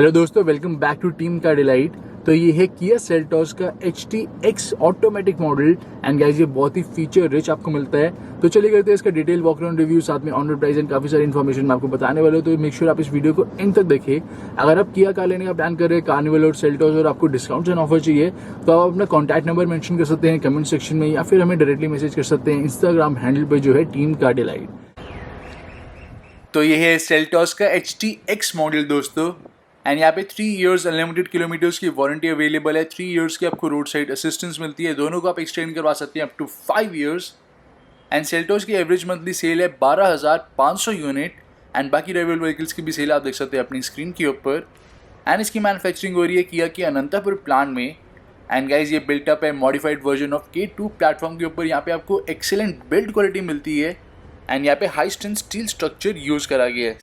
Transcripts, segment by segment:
Hello दोस्तों, welcome back to team का delight. तो ये है किया सेल्टॉस का HTX automatic model and guys ये बहुत ही फीचर रिच आपको मिलता है। तो चलिए करते हैं इसका डिटेल वॉकअराउंड रिव्यू, साथ में ऑन रोड प्राइस एंड काफी सारी इन्फॉर्मेशन मैं आपको बताने वाला हूं। तो मेक श्योर आप इस वीडियो को एंड तक देखें। अगर आप किया कार लेने का प्लान कर रहे हैं, कार्निवल और सेल्टॉस, और आपको डिस्काउंट्स एंड ऑफर चाहिए तो आप अपना कॉन्टैक्ट नंबर मेंशन कर सकते हैं कमेंट सेक्शन में, या फिर हमें डायरेक्टली मैसेज कर सकते हैं इंस्टाग्राम हैंडल पर जो है टीम का डिलाइट। तो ये है सेल्टॉस का HTX मॉडल दोस्तों, एंड यहाँ पे 3 इयर्स अनलिमिटेड किलोमीटर्स की वारंटी अवेलेबल है। 3 इयर्स की आपको रोड साइड असिस्टेंस मिलती है, दोनों को आप एक्सटेंड करवा सकते हैं up to 5 years. And Seltos की एवरेज मंथली सेल है 12,500 यूनिट, एंड बाकी रिवाइवल व्हीकल्स की भी सेल आप देख सकते हैं अपनी स्क्रीन के ऊपर। एंड इसकी मैन्युफैक्चरिंग हो रही है किया के अनंतापुर प्लांट में। एंड गाइज ये बिल्टअप है modified version of K2 platform के ऊपर। यहाँ पे आपको एक्सेलेंट बिल्ड क्वालिटी मिलती है, एंड यहाँ पे high strength steel structure use करा गया है।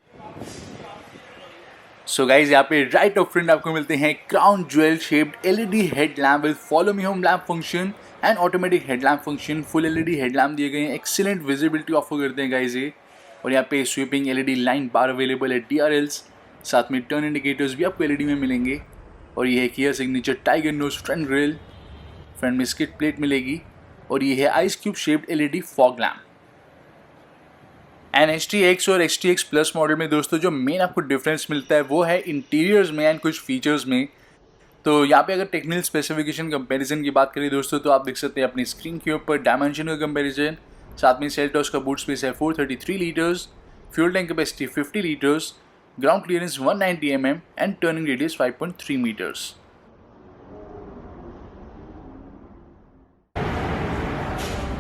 सो गाइज यहाँ पे राइट ऑफ फ्रंट आपको मिलते हैं crown jewel shaped LED headlamp with follow me home lamp function and automatic headlamp function. Full LED headlamp दिए गए हैं, एक्सीलेंट विजिबिलिटी ऑफर करते हैं गाइज ये। और यहाँ पे स्वीपिंग LED लाइन बार अवेलेबल है, DRLs, साथ में टर्न इंडिकेटर्स भी आपको LED में मिलेंगे। और ये है Kia signature tiger nose front grille, front में स्किड प्लेट मिलेगी। और ये है ice cube shaped LED fog lamp. And HTX और HTX प्लस मॉडल में दोस्तों जो मेन आपको डिफरेंस मिलता है वो है इंटीरियर्स में एंड कुछ फीचर्स में। तो यहाँ पे अगर टेक्निकल स्पेसिफिकेशन कंपैरिजन की बात करें दोस्तों, तो आप देख सकते हैं अपनी स्क्रीन के ऊपर डायमेंशन का कंपैरिजन। साथ में सेल्टॉस का बूट स्पेस है 433 litres, fuel tank capacity 50 litres, ground clearance 190 mm and turning radius 5.3 metres.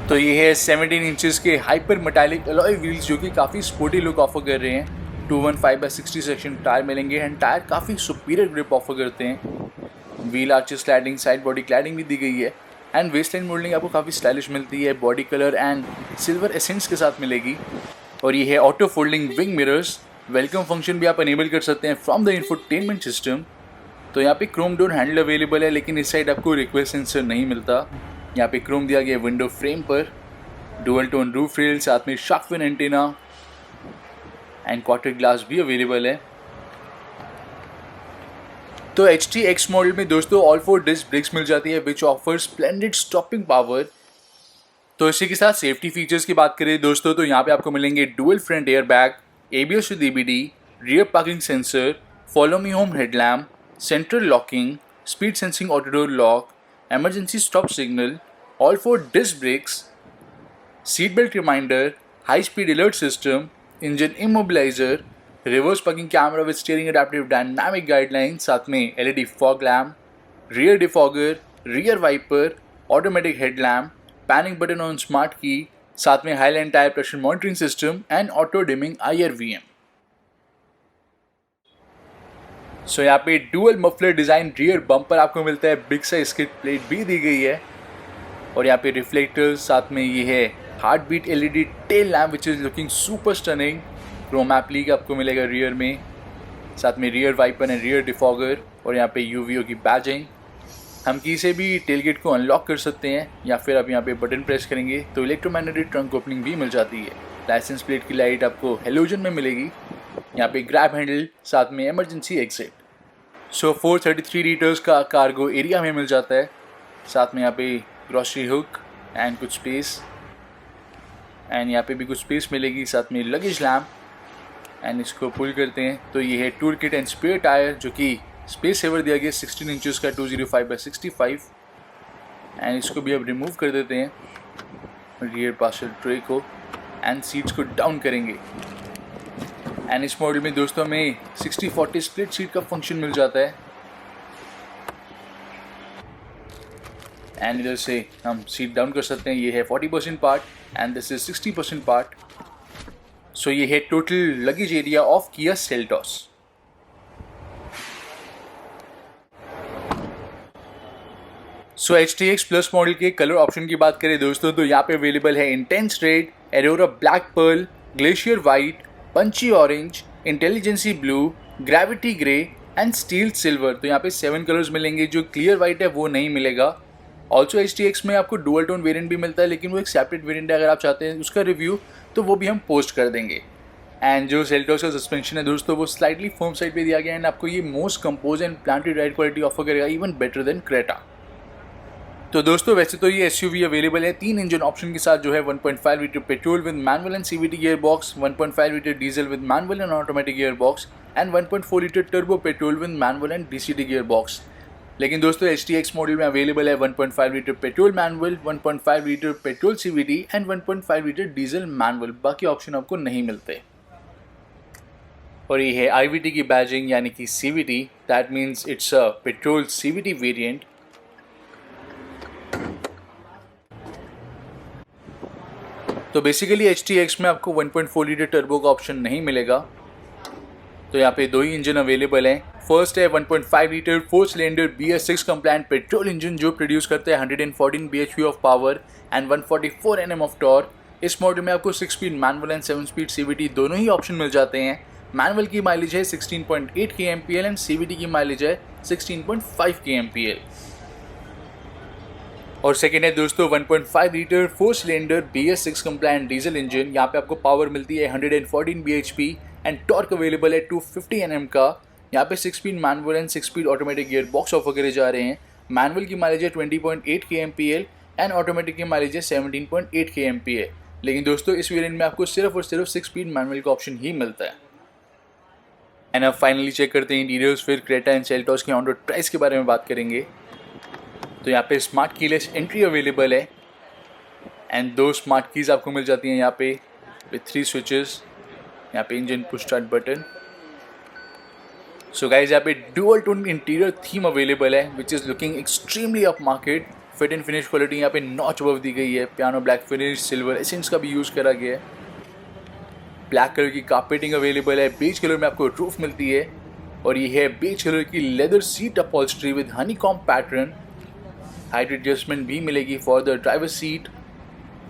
तो ये है 17 इंचेस के हाइपर मेटालिक अलॉय व्हील्स जो कि काफ़ी स्पोर्टी लुक ऑफर कर रहे हैं। 215/60 सेक्शन टायर मिलेंगे, एंड टायर काफ़ी सुपीरियर ग्रिप ऑफर करते हैं। Wheel arches cladding, side body cladding भी दी गई है, एंड वेस्टलाइन मोल्डिंग आपको काफ़ी स्टाइलिश मिलती है, body colour and silver ascents के साथ मिलेगी। और ये है auto folding wing mirrors, welcome function भी आप अनेबल कर सकते हैं फ्रॉम द इंफोटेनमेंट सिस्टम। तो यहाँ पे क्रोम डोर हैंडल अवेलेबल है, लेकिन इस साइड आपको रिक्वेस्ट सेंसर नहीं मिलता। यहाँ पे क्रोम दिया गया विंडो फ्रेम पर, डुअल टोन रूफ रेल, साथ में shark fin antenna and quarter glass भी अवेलेबल है। तो HTX मॉडल में दोस्तों ऑल 4 डिस्क ब्रेक्स मिल जाती है which offer splendid stopping power. तो इसी के साथ सेफ्टी फीचर्स की बात करें दोस्तों, तो यहाँ पे आपको मिलेंगे dual front air bag, ABS with EBD, rear parking sensor, follow me home headlamp, central locking, speed sensing auto door lock, emergency stop signal, all 4 disc brakes, seat belt reminder, high speed alert system, engine immobilizer, reverse parking camera with steering adaptive dynamic guidelines, साथ में LED fog lamp, rear defogger, rear wiper, automatic headlamp, panic button on smart key, साथ में highline tire pressure monitoring system and auto dimming IRVM। सो यहाँ पे dual muffler design rear bumper आपको मिलता है, big size skid plate भी दी गई है। और यहाँ पे रिफ्लेक्टर्स, साथ में ये है heart beat LED tail lamp which is looking super stunning. Chrome applique आपको मिलेगा रियर में, साथ में rear wiper and rear defogger. और यहाँ पे UVO की बैजिंग। हम की से भी टेलगेट को अनलॉक कर सकते हैं, या फिर आप यहाँ पे बटन प्रेस करेंगे तो इलेक्ट्रोमैग्नेटिक ट्रंक ओपनिंग भी मिल जाती है। लाइसेंस प्लेट की लाइट आपको हेलोजन में मिलेगी। यहाँ पे ग्रैब हैंडल, साथ में इमरजेंसी एग्जिट। सो 433 लीटर्स का कार्गो एरिया में मिल जाता है, साथ में यहाँ पे ग्रॉसरी हुक एंड कुछ स्पेस, एंड यहाँ पे भी कुछ स्पेस मिलेगी, साथ में लगेज लैम्प। एंड इसको पुल करते हैं तो ये है tool kit and spare tyre जो कि स्पेस सेवर दिया गया 16 इंचेस का 205/65। एंड इसको भी अब रिमूव कर देते हैं, रियर पार्सल ट्रे को, एंड सीट्स को डाउन करेंगे। एंड इस मॉडल में दोस्तों हमें 60/40 स्प्लिट सीट का फंक्शन मिल जाता है। एंड इधर से हम सीट डाउन कर सकते हैं, ये है 40% part and this is 60% part. So ये है total luggage area of Kia Seltos. So HTX plus model के कलर ऑप्शन की बात करें दोस्तों, तो यहाँ पे अवेलेबल है intense red, aurora black pearl, glacier white, punchy orange, intelligency blue, gravity grey and steel silver. तो यहाँ पे 7 कलर्स मिलेंगे, जो क्लियर वाइट है वो नहीं मिलेगा। ऑल्सो HTX में आपको डुअल टोन वेरिएंट भी मिलता है, लेकिन वो एक सेपरेट वेरिएंट है, अगर आप चाहते हैं उसका रिव्यू तो वो भी हम पोस्ट कर देंगे। एंड जो सेल्टोस का सस्पेंशन है दोस्तों वो स्लाइटली फर्म साइड पे दिया गया है एंड आपको ये most compose and planted ride quality offer करेगा, इवन बेटर देन क्रेटा। तो दोस्तों वैसे तो ये एसयूवी अवेलेबल है 3 इंजन ऑप्शन के साथ, जो है 1.5 litre petrol with manual and CVT gear box, 1.5 litre diesel with manual and automatic gear box and 1.4 litre turbo petrol with manual and DCT gear box. लेकिन दोस्तों HTX मॉडल में available है 1.5 litre petrol manual, 1.5 litre petrol CVT and 1.5 litre diesel manual. बाकी option आपको नहीं मिलते। और ये है IVT की बैजिंग यानी कि CVT, that means it's a petrol CVT variant. तो बेसिकली HTX में आपको 1.4 लीटर टर्बो का ऑप्शन नहीं मिलेगा। तो यहाँ पे 2 ही इंजन अवेलेबल हैं। फर्स्ट है 1.5 litre 4 cylinder BS6 compliant petrol engine जो प्रोड्यूस करता है 114 bhp of power and 144 Nm of torque. इस मॉडल में आपको 6 speed manual and 7 speed CVT दोनों ही ऑप्शन मिल जाते हैं। मैनुअल की माइलेज है 16.8 kmpl एंड CVT की माइलेज है 16.5 kmpl। और सेकेंड है दोस्तों 1.5 litre 4 cylinder BS6 compliant diesel engine. यहाँ पे आपको पावर मिलती है 114 bhp एंड टॉर्क अवेलेबल है 250 Nm का। यहाँ पे 6 speed manual and 6 speed automatic gear box offer करे जा रहे हैं। मैनुअल की माइलेज है 20.8 kmpl एंड ऑटोमेटिक की माइलेज है 17.8 kmpl। लेकिन दोस्तों इस वेरिएंट में आपको सिर्फ और सिर्फ 6 स्पीड मैनुअल का ऑप्शन ही मिलता है। एंड अब फाइनली चेक करते हैं इंटीरियर्स, फिर क्रेटा एंड सेल्टोस की ऑन रोड प्राइस के बारे में बात करेंगे। तो यहाँ पे स्मार्ट कीलेस एंट्री अवेलेबल है एंड 2 स्मार्ट कीज़ आपको मिल जाती हैं यहाँ पे विथ 3 स्विचेस। यहाँ पे engine push start button. So guys यहाँ पे dual tone interior theme available है which is looking extremely upmarket. Fit and finish quality यहाँ पे नॉच अबव दी गई है। Piano black finish, silver essence का भी यूज़ करा गया है। ब्लैक कलर की कारपेटिंग अवेलेबल है। बेज कलर में आपको रूफ मिलती है और ये है बेज कलर की leather seat upholstery with honeycomb pattern. Height adjustment भी मिलेगी for the driver seat.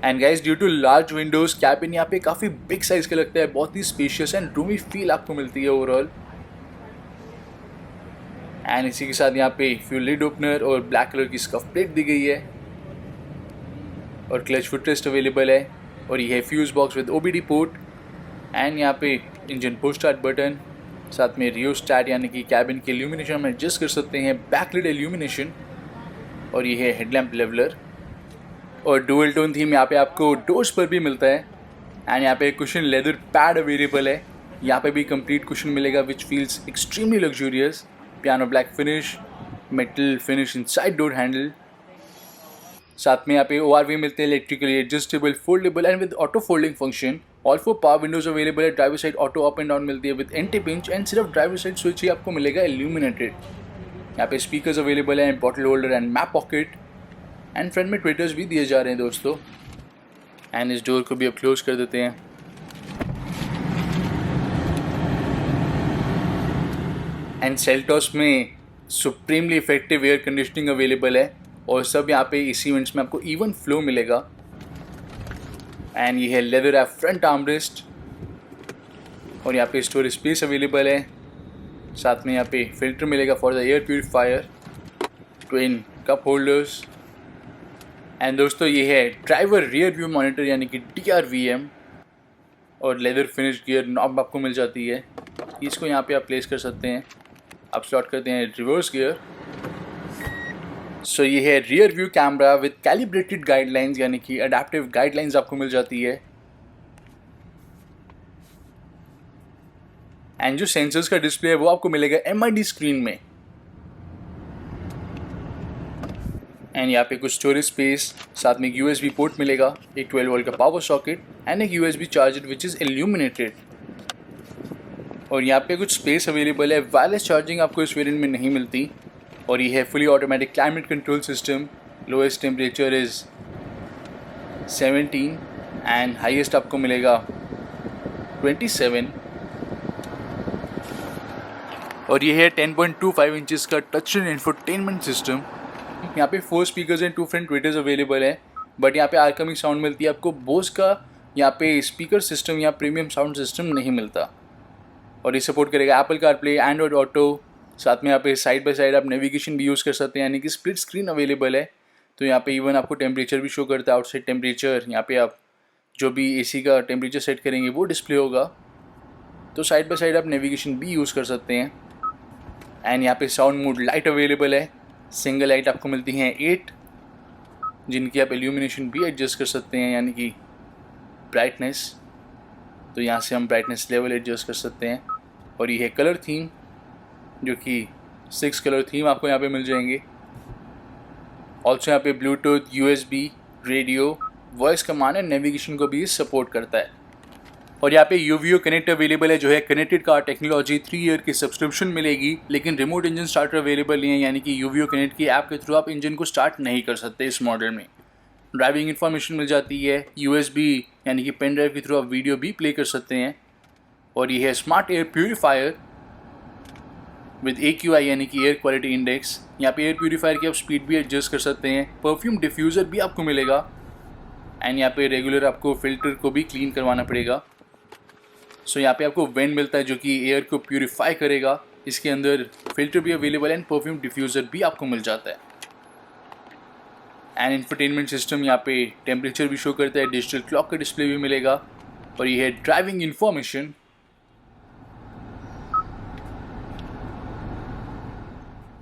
And guys due to large windows cabin यहाँ पे काफ़ी बिग साइज का लगता है, बहुत ही स्पेशियस एंड रूमी फील आपको मिलती है ओवरऑल। एंड इसी के साथ यहाँ पे फ्यूल लिड ओपनर और ब्लैक कलर की स्कफ प्लेट दी गई है और क्लच फुटरेस्ट अवेलेबल है। और ये है fuse box with OBD port and यहाँ पे इंजन पुश स्टार्ट बटन, साथ में रियो स्टार्ट यानी कि कैबिन के इल्यूमिनेशन हम एडजस्ट कर सकते हैं, बैकलिट इल्यूमिनेशन और ये है हेडलैम्प लेवलर। और डुअल टोन थीम यहाँ पे आपको डोर्स पर भी मिलता है। एंड यहाँ पे कुशन लेदर पैड अवेलेबल है। यहाँ पे भी कंप्लीट कुशन मिलेगा which feels extremely luxurious. Piano black finish, metal finish inside door handle. साथ में यहाँ पे ORV मिलते हैं, electrically adjustable, foldable and with auto folding function. All 4 power windows available है। Driver side auto up and down मिलती है with anti pinch and सिर्फ ड्राइवर साइड स्विच ही आपको मिलेगा इल्यूमिनेटेड। यहाँ पे स्पीकर्स अवेलेबल हैं, bottle holder and map pocket and front में ट्विटर्स भी दिए जा रहे हैं दोस्तों। एंड इस डोर को भी अब क्लोज कर देते हैं। एंड सेल्टोस में supremely effective air conditioning available है और सब यहाँ पे इसी इवेंट्स में आपको इवन फ्लो मिलेगा। एंड ये है लेदर ऐप फ्रंट आर्मरेस्ट और यहाँ पे स्टोरेज स्पेस अवेलेबल है। साथ में यहाँ पे फिल्टर मिलेगा for the air purifier, twin cup holders. And दोस्तों ये है ड्राइवर रियर व्यू मॉनिटर यानी कि DRVM और लेदर फिनिश गियर नॉब आपको मिल जाती है। इसको यहाँ पे आप प्लेस कर सकते हैं। आप स्लॉट करते हैं रिवर्स गियर। सो ये है rear view camera with calibrated guidelines यानी कि अडेप्टिव गाइडलाइंस आपको मिल जाती है। एंड जो सेंसर्स का डिस्प्ले है वो आपको मिलेगा MID स्क्रीन में। एंड यहाँ पे कुछ स्टोरेज स्पेस, साथ में एक USB पोर्ट मिलेगा, एक 12 वोल्ट का पावर सॉकेट एंड एक USB charger which is illuminated. और यहाँ पे कुछ स्पेस अवेलेबल है। वायरलेस चार्जिंग आपको इस वेरिएंट में नहीं मिलती। और ये है fully automatic climate control system. Lowest temperature is 17 and highest आपको मिलेगा 27। और ये है 10.25 इंचेस का टच स्क्रीन इंफोटेनमेंट सिस्टम। यहाँ पे 4 speakers and 2 front tweeters available है। बट यहाँ पे आर्कमिक साउंड मिलती है आपको। बोस का यहाँ पे स्पीकर सिस्टम या प्रीमियम साउंड सिस्टम नहीं मिलता। और ये सपोर्ट करेगा एप्पल कारप्ले, एंड्रॉयड ऑटो। साथ में यहाँ पे साइड बाय साइड आप नेविगेशन भी यूज़ कर सकते हैं यानी कि स्प्लिट स्क्रीन अवेलेबल है। तो यहाँ पे इवन आपको टेम्परेचर भी शो करता है, आउटसाइड टेम्परेचर। यहाँ पे आप जो भी AC का टेम्परेचर सेट करेंगे वो डिस्प्ले होगा। तो साइड बाय साइड आप नेविगेशन भी यूज़ कर सकते हैं। एंड यहाँ पे साउंड मोड लाइट अवेलेबल है। सिंगल लाइट आपको मिलती हैं 8, जिनकी आप इल्यूमिनेशन भी एडजस्ट कर सकते हैं, यानी कि ब्राइटनेस। तो यहाँ से हम ब्राइटनेस लेवल एडजस्ट कर सकते हैं। और ये है कलर थीम, जो कि 6 कलर थीम आपको यहाँ पे मिल जाएंगे। ऑल्सो यहाँ पे Bluetooth, USB, radio, voice command and navigation को भी सपोर्ट करता है। और यहाँ पे UVO कनेक्ट अवेलेबल है, जो है कनेक्टेड कार टेक्नोलॉजी। 3 ईयर की सब्सक्रिप्शन मिलेगी, लेकिन रिमोट इंजन स्टार्टर अवेलेबल नहीं है, यानी कि UVO कनेक्ट की ऐप के थ्रू आप इंजन को स्टार्ट नहीं कर सकते इस मॉडल में। ड्राइविंग इन्फॉर्मेशन मिल जाती है। USB यानी कि पेन ड्राइव के थ्रू आप वीडियो भी प्ले कर सकते हैं। और ये है smart air purifier with AQI यानी कि एयर क्वालिटी इंडेक्स। यहाँ पे एयर प्यूरीफायर की आप स्पीड भी एडजस्ट कर सकते हैं। परफ्यूम डिफ्यूज़र भी आपको मिलेगा। एंड यहाँ पे रेगुलर आपको फिल्टर को भी क्लीन करवाना पड़ेगा। सो यहाँ पे आपको वेंट मिलता है, जो कि एयर को प्यूरीफाई करेगा। इसके अंदर फिल्टर भी अवेलेबल है एंड परफ्यूम डिफ्यूज़र भी आपको मिल जाता है। एंड इंफरटेनमेंट सिस्टम यहाँ पे टेम्परेचर भी शो करता है। डिजिटल क्लॉक का डिस्प्ले भी मिलेगा। और ये है ड्राइविंग इंफॉर्मेशन।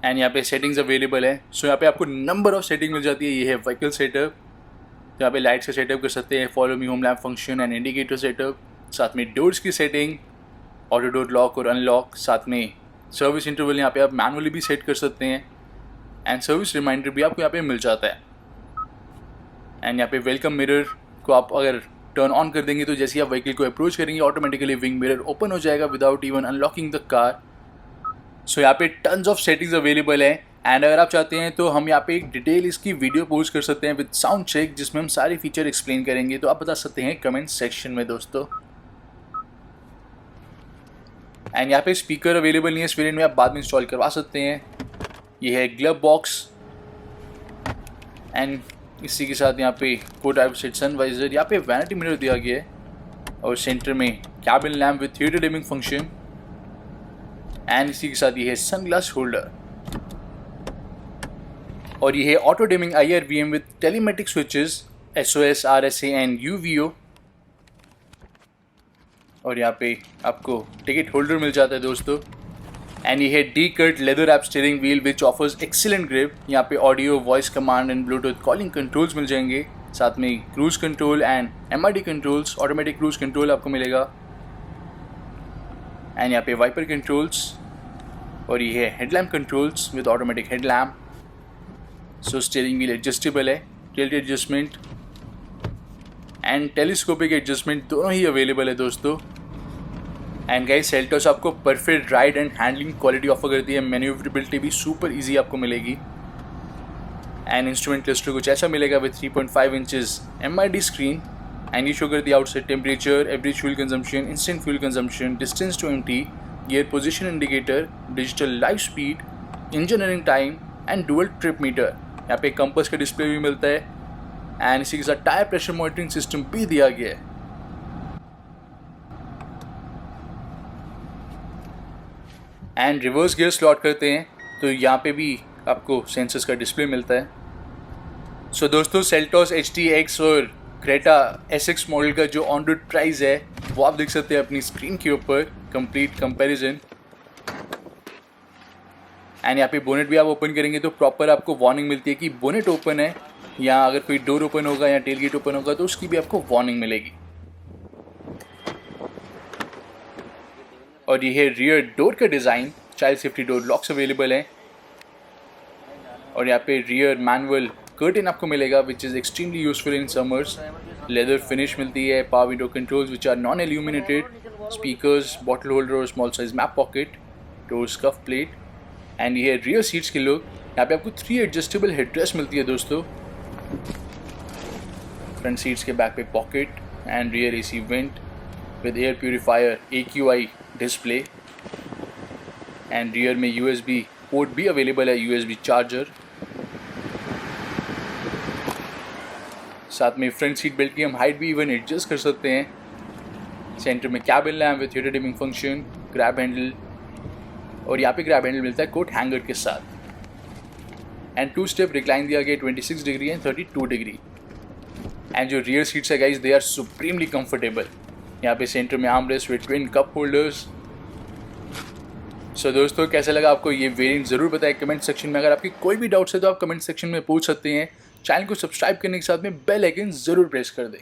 एंड यहाँ पे सेटिंग्स अवेलेबल है। सो यहाँ पे आपको नंबर ऑफ सेटिंग मिल जाती है। ये है व्हीकल सेटअप, तो यहाँ पे लाइट्स का सेटअप कर सकते हैं। Follow me home lamp function and indicator setup. साथ में डोर्स की सेटिंग, ऑटो डोर लॉक और अनलॉक। साथ में सर्विस इंटरवल यहाँ पे आप मैनुअली भी सेट कर सकते हैं। एंड सर्विस रिमाइंडर भी आपको यहाँ पे मिल जाता है। एंड यहाँ पे वेलकम मिरर को आप अगर टर्न ऑन कर देंगे तो जैसे ही आप व्हीकल को अप्रोच करेंगे ऑटोमेटिकली विंग मिरर ओपन हो जाएगा without even unlocking the car. So यहाँ पे टन्स ऑफ सेटिंग्स अवेलेबल है। एंड अगर आप चाहते हैं तो हम यहाँ पे एक डिटेल इसकी वीडियो पोस्ट कर सकते हैं विद साउंड चेक, जिसमें हम सारे फीचर एक्सप्लेन करेंगे। तो आप बता सकते हैं कमेंट सेक्शन में दोस्तों। एंड यहाँ पे स्पीकर अवेलेबल नहीं है इस वेरिएंट में, आप बाद में इंस्टॉल करवा सकते हैं। ये है ग्लव बॉक्स। एंड इसी के साथ यहाँ पे को टाइप सेट सनवाइजर, यहाँ पे वैनिटी मिरर दिया गया है। और सेंटर में cabin lamp with theatre dimming function. And इसी के साथ ये है सनग्लास होल्डर। और ये है auto dimming IR/VM with telematic switches, SOS, RSA and UVO। और यहाँ पे आपको टिकट होल्डर मिल जाता है दोस्तों। एंड ये है D cut leather wrap steering wheel which offers excellent grip. यहाँ पे audio, voice command and bluetooth calling controls मिल जाएंगे। साथ में cruise control and MID controls, automatic cruise control आपको मिलेगा। एंड यहाँ पे वाइपर कंट्रोल्स। और ये है headlamp controls with automatic headlamp. So steering wheel adjustable है, tilt adjustment and telescopic adjustment दोनों ही अवेलेबल है दोस्तों। एंड गाइस सेल्टोस आपको perfect ride and handling quality offer करती है। मैन्यूवरेबिलिटी भी सुपर इजी आपको मिलेगी। एंड इंस्ट्रूमेंट क्लस्टर कुछ ऐसा मिलेगा with 3.5 inches MID screen. And ये शो करती है outside temperature, average fuel consumption, instant fuel consumption, distance to empty, gear position indicator, digital live speed, engine running time and dual trip meter. यहाँ पे compass का display भी मिलता है। And इसी के साथ टायर प्रेशर मॉनिटरिंग सिस्टम भी दिया गया है। एंड रिवर्स गियर स्लॉट करते हैं तो यहाँ पे भी आपको सेंसर्स का डिस्प्ले मिलता है। सो दोस्तों सेल्टोस HT-X और क्रेटा SX मॉडल का जो ऑन रोड प्राइस है वो आप देख सकते हैं अपनी स्क्रीन के ऊपर, कंप्लीट कंपैरिजन। एंड यहाँ पे बोनेट भी आप ओपन करेंगे तो प्रॉपर आपको वार्निंग मिलती है कि बोनेट ओपन है, या अगर कोई डोर ओपन होगा या टेल गेट ओपन होगा तो उसकी भी आपको वार्निंग मिलेगी। और ये है रियर डोर का design. Child safety door locks available हैं। और यहाँ पे रियर मैनुअल कर्टेन आपको मिलेगा which is extremely useful in summers. Leather finish मिलती है। Power window controls which are non illuminated, speakers, bottle holder और small size map pocket, door scuff plate. And ये है रियर सीट्स के look. यहाँ पे आपको 3 एडजस्टेबल हेडरेस्ट मिलती है दोस्तों। फ्रंट सीट्स के बैक पे pocket and rear AC went with air purifier, AQI display. And rear में USB पोर्ट भी अवेलेबल है, USB चार्जर। साथ में फ्रंट सीट बेल्ट की हम हाइट भी इवन एडजस्ट कर सकते हैं। सेंटर में cabin lamp with theatre dimming function, grab handle. और यहाँ पे ग्रैब हैंडल मिलता है कोट हैंगर के साथ। एंड 2 स्टेप रिक्लाइन दिया गया 26 डिग्री एंड 32 डिग्री। एंड जो रियर सीट्स है guys they are supremely comfortable. यहाँ पे सेंटर में arm rest with twin cup holders. So दोस्तों कैसा लगा आपको ये वेरिएंट ज़रूर बताएं कमेंट सेक्शन में। अगर आपकी कोई भी डाउट्स है तो आप कमेंट सेक्शन में पूछ सकते हैं। चैनल को सब्सक्राइब करने के साथ में बेल आइकन ज़रूर प्रेस कर दें।